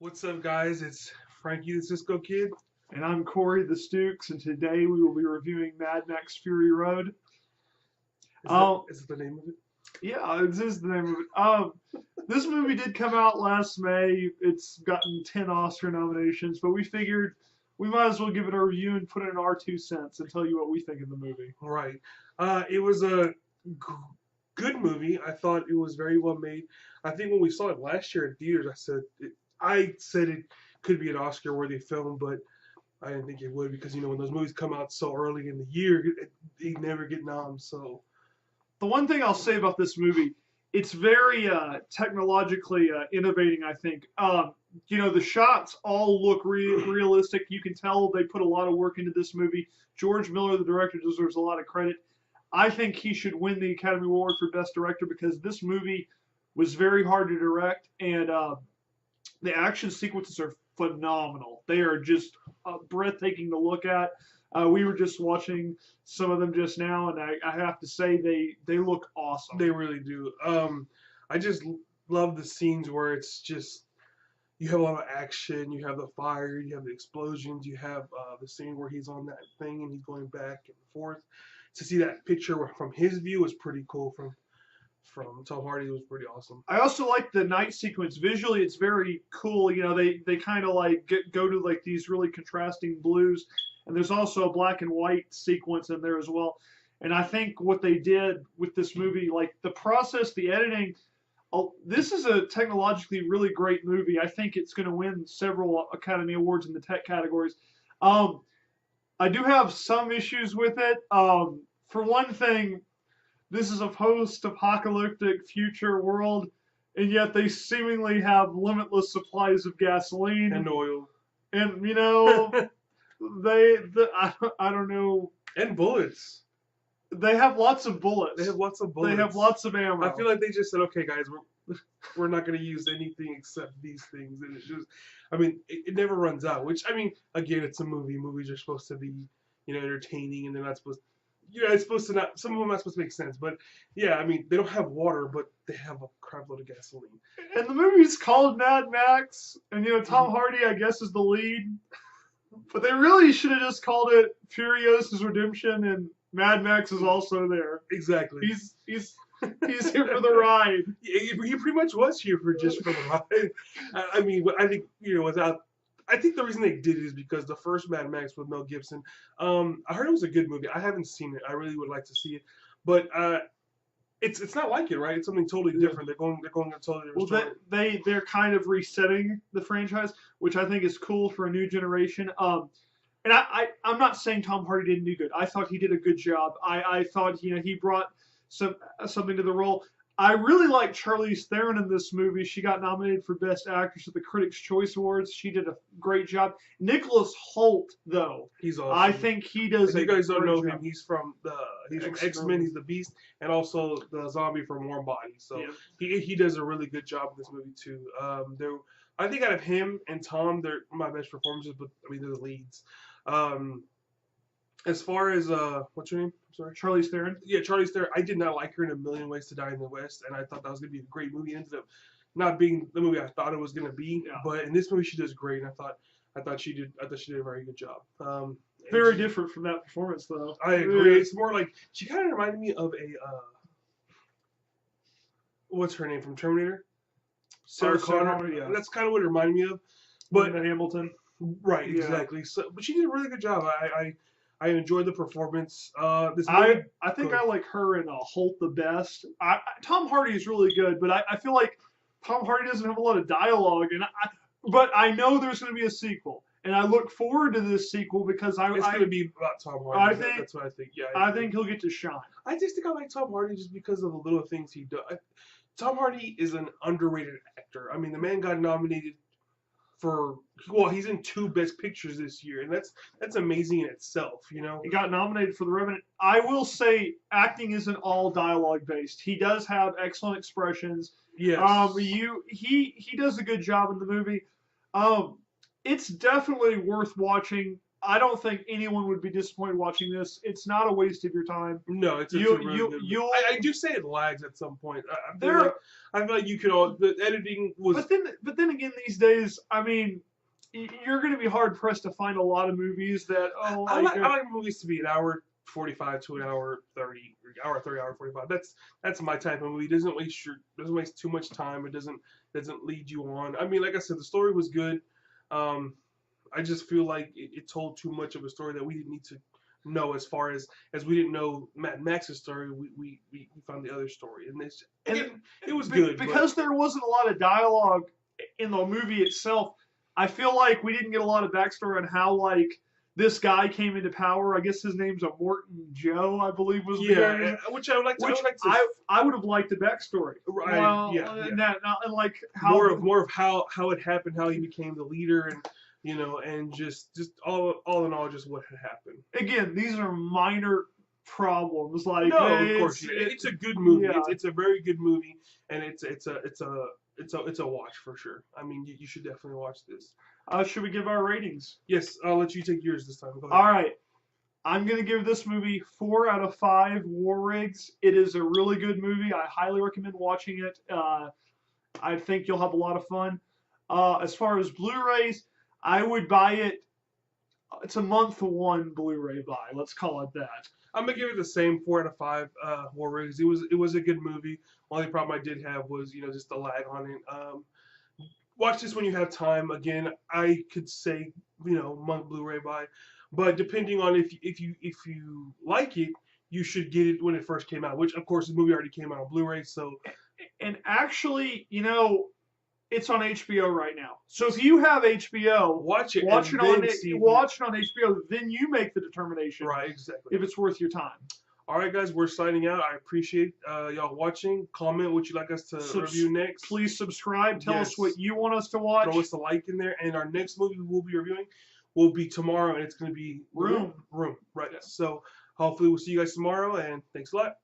What's up, guys? It's Frankie the Cisco Kid. And I'm Corey the Stooks, and today we will be reviewing MadMax Fury Road. Is it the name of it? Yeah, this is the name of it. This movie did come out last May. It's gotten 10 Oscar nominations, but we figured we might as well give it a review and put in our 2 cents and tell you what we think of the movie. Right. It was a good movie. I thought it was very well made. I think when we saw it last year in theaters, I said it could be an Oscar-worthy film, but I didn't think it would because when those movies come out so early in the year, they never get noms. So the one thing I'll say about this movie, it's very technologically innovating, I think. The shots all look realistic. You can tell they put a lot of work into this movie. George Miller, the director, deserves a lot of credit. I think he should win the Academy Award for Best Director because this movie was very hard to direct, and the action sequences are phenomenal. They are just breathtaking to look at. We were just watching some of them just now, and I have to say they look awesome. they really do. I just love the scenes where it's just you have a lot of action, you have the fire, you have the explosions, you have the scene where he's on that thing and he's going back and forth. To see that picture from his view was pretty cool. From Tom Hardy, it was pretty awesome. I also like the night sequence. Visually, it's very cool. They kind of like go to like these really contrasting blues, and there's also a black and white sequence in there as well. And I think what they did with this movie, like the process, the editing, this is a technologically really great movie. I think it's going to win several Academy Awards in the tech categories. I do have some issues with it. For one thing, this is a post-apocalyptic future world, and yet they seemingly have limitless supplies of gasoline and oil, and I don't know, and bullets. They have lots of bullets. They have lots of bullets. They have lots of ammo. I feel like they just said, "Okay, guys, we're not going to use anything except these things," and it's just, it never runs out. Which, again, it's a movie. Movies are supposed to be, entertaining, and they're not supposed. It's supposed to not. Some of them are not supposed to make sense, but yeah, they don't have water, but they have a crap load of gasoline. And the movie's called Mad Max, and Tom Hardy, I guess, is the lead. But they really should have just called it Furiosa's Redemption, and Mad Max is also there. Exactly. He's here for the ride. He pretty much was here for the ride. I think without. I think the reason they did it is because the first Mad Max with Mel Gibson, I heard it was a good movie. I haven't seen it. I really would like to see it, but it's not like it, right? It's something totally different. They're going a totally different story. They're kind of resetting the franchise, which I think is cool for a new generation. And I'm not saying Tom Hardy didn't do good. I thought he did a good job. I thought he brought something to the role. I really like Charlize Theron in this movie. She got nominated for Best Actress at the Critics' Choice Awards. She did a great job. Nicholas Hoult, though, he's awesome. I think he does. If you guys don't know job. him, he's from X-Men. He's the Beast, and also the zombie from Warm Bodies. So yeah. he does a really good job in this movie too. I think out of him and Tom, they're my best performances, but they're the leads. As far as what's her name? I'm sorry, Charlize Theron. Yeah, Charlize Theron. I did not like her in A Million Ways to Die in the West, and I thought that was gonna be a great movie. It ended up not being the movie I thought it was gonna be. Yeah. But in this movie, she does great, and I thought she did a very good job. Very different from that performance, though. I agree. Yeah. It's more like she kind of reminded me of a what's her name from Terminator? Sarah Connor. Yeah, that's kind of what it reminded me of. But Hamilton. Right, exactly. Yeah. So, but she did a really good job. I enjoyed the performance. I think I like her in Holt the best. Tom Hardy is really good, but I feel like Tom Hardy doesn't have a lot of dialogue, but I know there's going to be a sequel, and I look forward to this sequel because it's going to be about Tom Hardy. That's what I think. Yeah, I think he'll get to shine. I just think I like Tom Hardy just because of the little things he does. Tom Hardy is an underrated actor. The man got nominated he's in 2 Best Pictures this year, and that's amazing in itself. He got nominated for The Revenant. I will say acting isn't all dialogue based. He does have excellent expressions. Yes. He does a good job in the movie. It's definitely worth watching. I don't think anyone would be disappointed watching this. It's not a waste of your time. No, it's a really good movie. I do say it lags at some point. I feel like you could all the editing was. But then again, these days, I mean, you're going to be hard pressed to find a lot of movies that I like movies to be an hour 45 to an hour 30, hour 30, hour 45. That's my type of movie. It doesn't waste too much time. It doesn't lead you on. I mean, like I said, the story was good. I just feel like it told too much of a story that we didn't need to know. As far as we didn't know MadMax's story, we found the other story, and it was good because there wasn't a lot of dialogue in the movie itself. I feel like we didn't get a lot of backstory on how like this guy came into power. I guess his name's Morton Joe, I believe was the name. Which I would like to. I would have liked the backstory. Right. Well, and like how more of how it happened, how he became the leader, and and just all in all, just what had happened. Again, these are minor problems. Like no, of course, it's a good movie. Yeah. It's a very good movie, and it's a watch for sure. I mean, you should definitely watch this. Should we give our ratings? Yes, I'll let you take yours this time. Go ahead. All right. I'm going to give this movie 4 out of 5 war rigs. It is a really good movie. I highly recommend watching it. I think you'll have a lot of fun. As far as Blu-rays, I would buy it. It's a month one Blu-ray buy. Let's call it that. I'm gonna give it the same 4 out of 5 war rigs. It was a good movie. Only problem I did have was just the lag on it. Watch this when you have time. Again, I could say month Blu-ray buy, but depending on if you like it, you should get it when it first came out. Which of course the movie already came out on Blu-ray. So, and actually, it's on HBO right now. So if you have HBO, watch it on HBO. Then you make the determination. Right, exactly. If it's worth your time. All right, guys, we're signing out. I appreciate y'all watching. Comment what you'd like us to review next. Please subscribe. Tell us what you want us to watch. Throw us a like in there. And our next movie we'll be reviewing will be tomorrow, and it's going to be Room. Right. Yeah. So hopefully we'll see you guys tomorrow, and thanks a lot.